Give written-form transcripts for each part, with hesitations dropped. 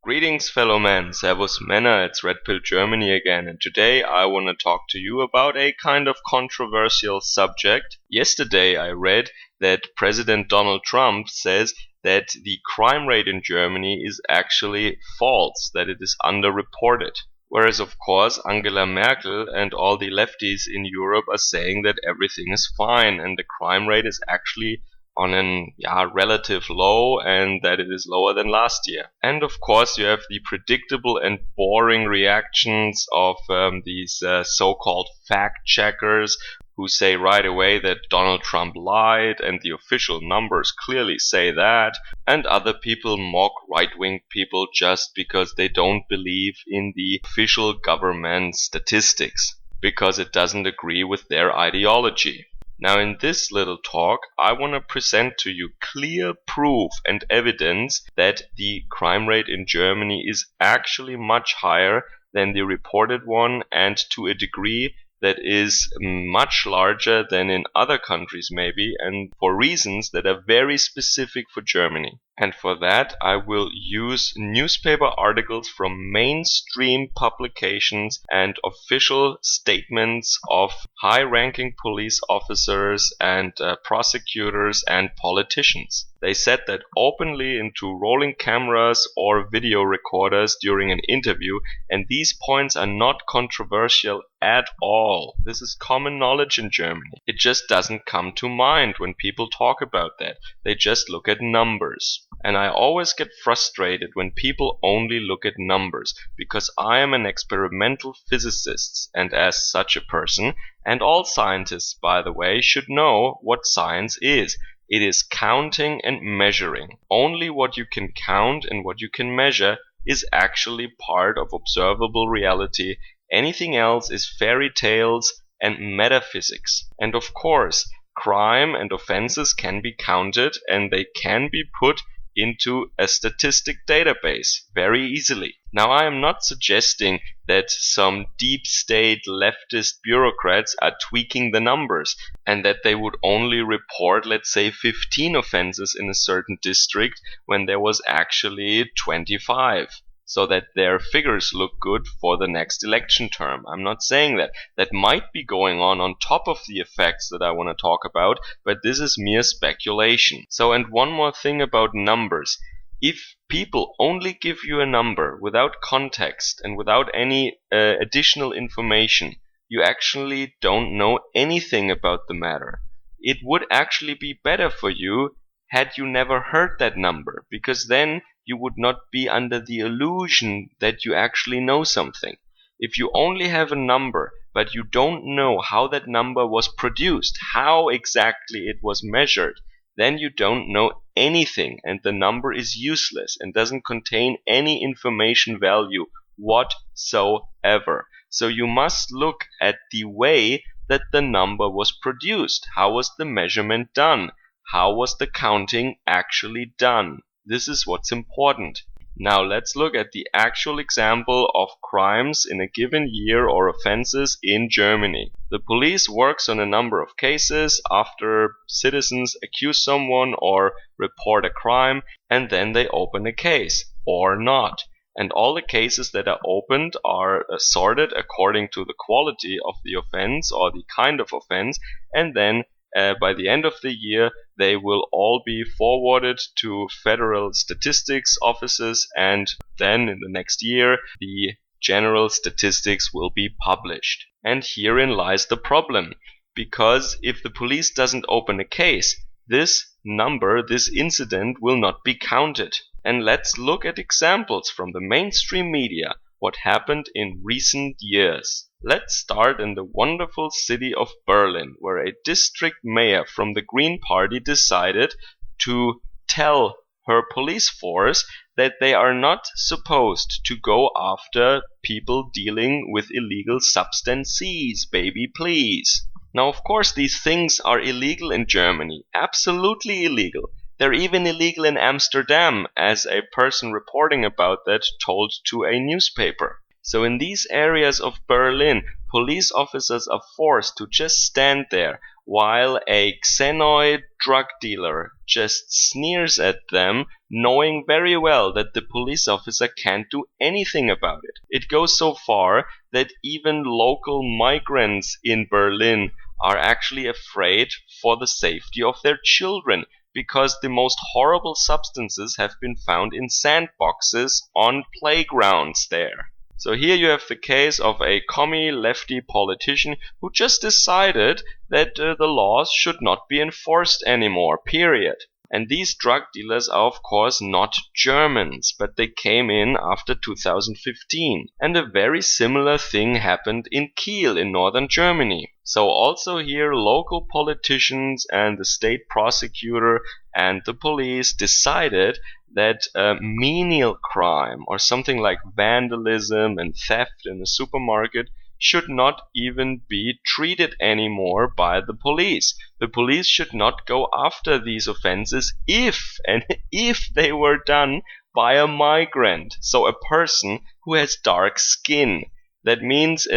Greetings, fellow men. Servus Männer, it's Red Pill Germany again, and today I want to talk to you about a kind of controversial subject. Yesterday I read that President Donald Trump says that the crime rate in Germany is actually false, that it is underreported. Whereas, of course, Angela Merkel and all the lefties in Europe are saying that everything is fine and the crime rate is actually on an relative low and that it is lower than last year. And of course you have the predictable and boring reactions of these so-called fact checkers who say right away that Donald Trump lied and the official numbers clearly say that, and other people mock right-wing people just because they don't believe in the official government statistics, because it doesn't agree with their ideology. Now in this little talk I want to present to you clear proof and evidence that the crime rate in Germany is actually much higher than the reported one, and to a degree that is much larger than in other countries maybe, and for reasons that are very specific for Germany. And for that I will use newspaper articles from mainstream publications and official statements of high-ranking police officers and prosecutors and politicians. They said that openly into rolling cameras or video recorders during an interview, and these points are not controversial at all. This is common knowledge in Germany. It just doesn't come to mind when people talk about that. They just look at numbers. And I always get frustrated when people only look at numbers, because I am an experimental physicist, and as such a person, and all scientists by the way, should know what science is. It is counting and measuring. Only what you can count and what you can measure is actually part of observable reality. Anything else is fairy tales and metaphysics. And of course, crime and offenses can be counted and they can be put into a statistic database very easily. Now I am not suggesting that some deep state leftist bureaucrats are tweaking the numbers and that they would only report, let's say, 15 offenses in a certain district when there was actually 25, so that their figures look good for the next election term. I'm not saying that. That might be going on top of the effects that I want to talk about, but this is mere speculation. So, and one more thing about numbers. If people only give you a number without context and without any additional information, you actually don't know anything about the matter. It would actually be better for you had you never heard that number, because then you would not be under the illusion that you actually know something. If you only have a number, but you don't know how that number was produced, how exactly it was measured, then you don't know anything, and the number is useless and doesn't contain any information value whatsoever. So you must look at the way that the number was produced. How was the measurement done? How was the counting actually done? This is what's important. Now let's look at the actual example of crimes in a given year or offenses in Germany. The police works on a number of cases after citizens accuse someone or report a crime, and then they open a case or not. And all the cases that are opened are sorted according to the quality of the offense or the kind of offense, and then by the end of the year, they will all be forwarded to federal statistics offices, and then in the next year, the general statistics will be published. And herein lies the problem, because if the police doesn't open a case, this number, this incident will not be counted. And let's look at examples from the mainstream media, what happened in recent years. Let's start in the wonderful city of Berlin, where a district mayor from the Green Party decided to tell her police force that they are not supposed to go after people dealing with illegal substances, baby please. Now of course these things are illegal in Germany, absolutely illegal. They're even illegal in Amsterdam, as a person reporting about that told to a newspaper. So in these areas of Berlin, police officers are forced to just stand there while a xenoid drug dealer just sneers at them, knowing very well that the police officer can't do anything about it. It goes so far that even local migrants in Berlin are actually afraid for the safety of their children, because the most horrible substances have been found in sandboxes on playgrounds there. So here you have the case of a commie lefty politician who just decided that the laws should not be enforced anymore, period. And these drug dealers are of course not Germans, but they came in after 2015. And a very similar thing happened in Kiel in northern Germany. So also here local politicians and the state prosecutor and the police decided that menial crime or something like vandalism and theft in a supermarket should not even be treated anymore by the police. The police should not go after these offenses if they were done by a migrant, so a person who has dark skin. That means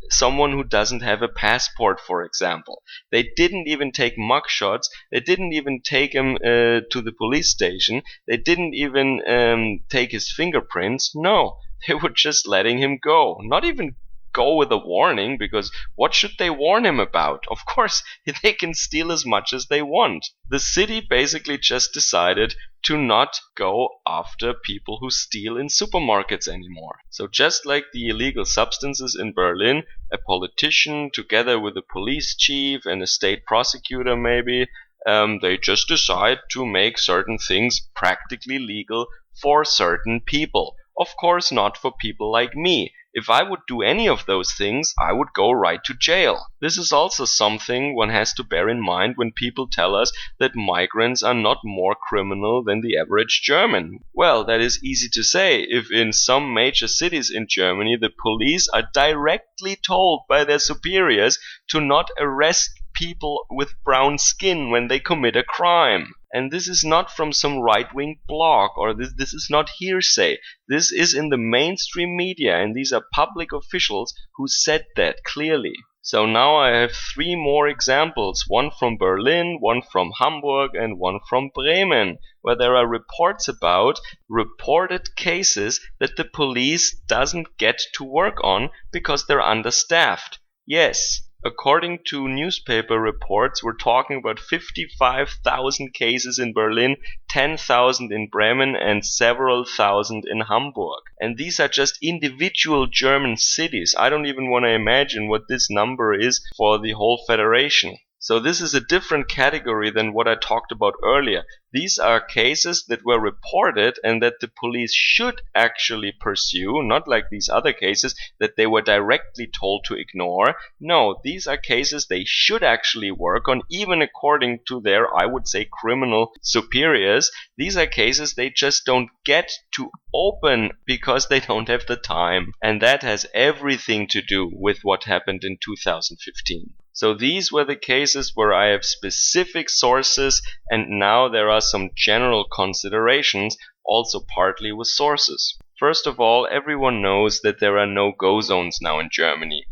someone who doesn't have a passport, for example. They didn't even take mugshots. They didn't even take him to the police station. They didn't even take his fingerprints. No, they were just letting him go. Not even go with a warning, because what should they warn him about? Of course, they can steal as much as they want. The city basically just decided to not go after people who steal in supermarkets anymore. So just like the illegal substances in Berlin, a politician together with a police chief and a state prosecutor maybe, they just decide to make certain things practically legal for certain people. Of course not for people like me. If I would do any of those things, I would go right to jail. This is also something one has to bear in mind when people tell us that migrants are not more criminal than the average German. Well, that is easy to say if in some major cities in Germany the police are directly told by their superiors to not arrest people with brown skin when they commit a crime. And this is not from some right-wing blog, or this is not hearsay. This is in the mainstream media, and these are public officials who said that clearly. So now I have 3 more examples, one from Berlin, one from Hamburg, and one from Bremen, where there are reports about reported cases that the police doesn't get to work on because they're understaffed. Yes. According to newspaper reports, we're talking about 55,000 cases in Berlin, 10,000 in Bremen, and several thousand in Hamburg. And these are just individual German cities. I don't even want to imagine what this number is for the whole federation. So this is a different category than what I talked about earlier. These are cases that were reported and that the police should actually pursue, not like these other cases that they were directly told to ignore. No, these are cases they should actually work on, even according to their, I would say, criminal superiors. These are cases they just don't get to open because they don't have the time. And that has everything to do with what happened in 2015. So these were the cases where I have specific sources, and now there are some general considerations, also partly with sources. First of all, everyone knows that there are no-go zones now in Germany.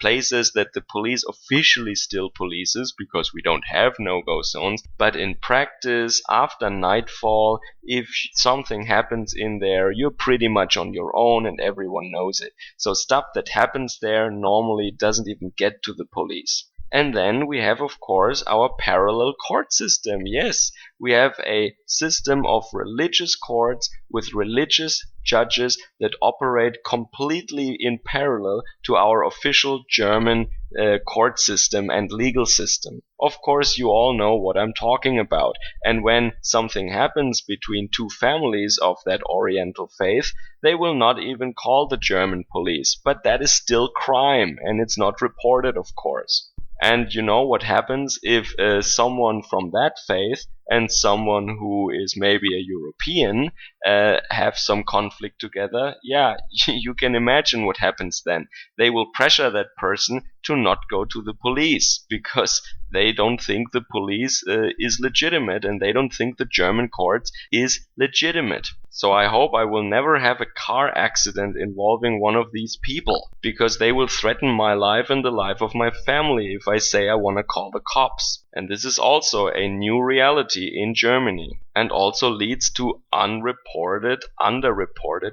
Places that the police officially still polices, because we don't have no-go zones, but in practice, after nightfall, if something happens in there, you're pretty much on your own and everyone knows it. So stuff that happens there normally doesn't even get to the police. And then we have, of course, our parallel court system. Yes, we have a system of religious courts with religious judges that operate completely in parallel to our official German court system and legal system. Of course, you all know what I'm talking about. And when something happens between 2 families of that Oriental faith, they will not even call the German police. But that is still crime, and it's not reported, of course. And you know what happens if someone from that faith and someone who is maybe a European have some conflict together, yeah, you can imagine what happens then. They will pressure that person to not go to the police because they don't think the police is legitimate, and they don't think the German courts is legitimate. So I hope I will never have a car accident involving one of these people, because they will threaten my life and the life of my family if I say I want to call the cops. And this is also a new reality in Germany, and also leads to underreported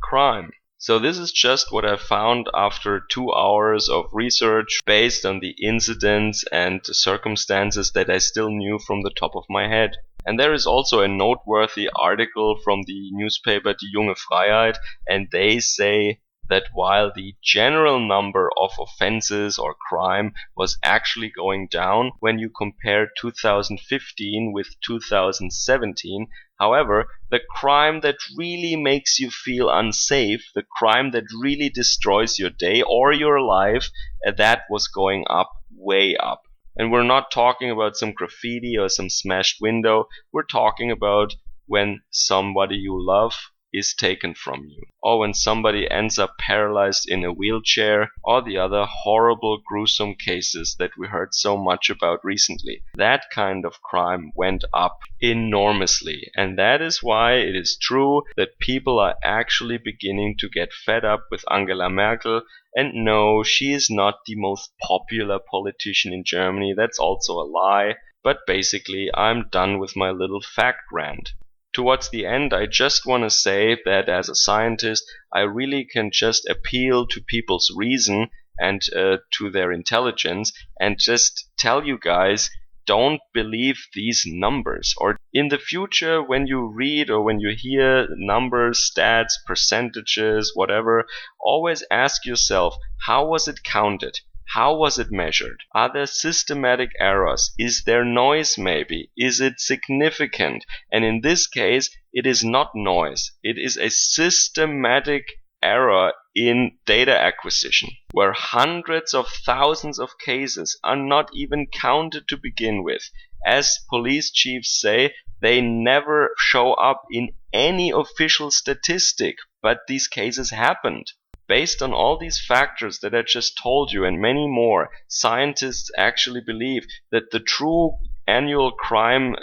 crime. So this is just what I found after 2 hours of research based on the incidents and circumstances that I still knew from the top of my head. And there is also a noteworthy article from the newspaper Die Junge Freiheit, and they say that while the general number of offenses or crime was actually going down when you compare 2015 with 2017, however, the crime that really makes you feel unsafe, the crime that really destroys your day or your life, that was going up, way up. And we're not talking about some graffiti or some smashed window. We're talking about when somebody you love is taken from you, or when somebody ends up paralyzed in a wheelchair, or the other horrible, gruesome cases that we heard so much about recently. That kind of crime went up enormously, and that is why it is true that people are actually beginning to get fed up with Angela Merkel. And no, she is not the most popular politician in Germany. That's also a lie. But basically, I'm done with my little fact rant. Towards the end, I just want to say that as a scientist, I really can just appeal to people's reason and to their intelligence, and just tell you guys, don't believe these numbers. Or in the future, when you read or when you hear numbers, stats, percentages, whatever, always ask yourself, how was it counted? How was it measured? Are there systematic errors? Is there noise maybe? Is it significant? And in this case, it is not noise. It is a systematic error in data acquisition, where hundreds of thousands of cases are not even counted to begin with. As police chiefs say, they never show up in any official statistic, but these cases happened. Based on all these factors that I just told you and many more, scientists actually believe that the true annual crime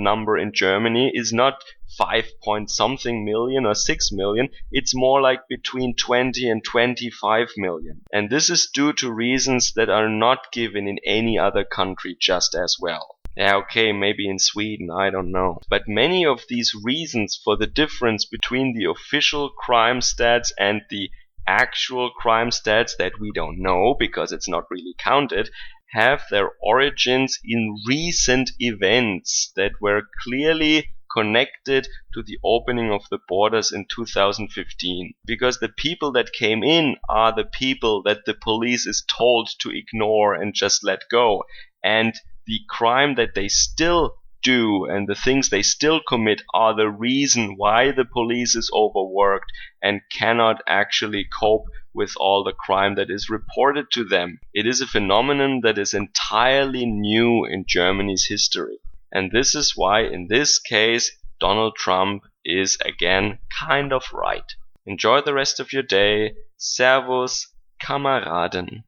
number in Germany is not 5 point something million or 6 million, it's more like between 20 and 25 million. And this is due to reasons that are not given in any other country just as well. Yeah, okay, maybe in Sweden, I don't know. But many of these reasons for the difference between the official crime stats and the actual crime stats that we don't know because it's not really counted, have their origins in recent events that were clearly connected to the opening of the borders in 2015. Because the people that came in are the people that the police is told to ignore and just let go. And the crime that they still do and the things they still commit are the reason why the police is overworked and cannot actually cope with all the crime that is reported to them. It is a phenomenon that is entirely new in Germany's history. And this is why, in this case, Donald Trump is again kind of right. Enjoy the rest of your day. Servus, Kameraden.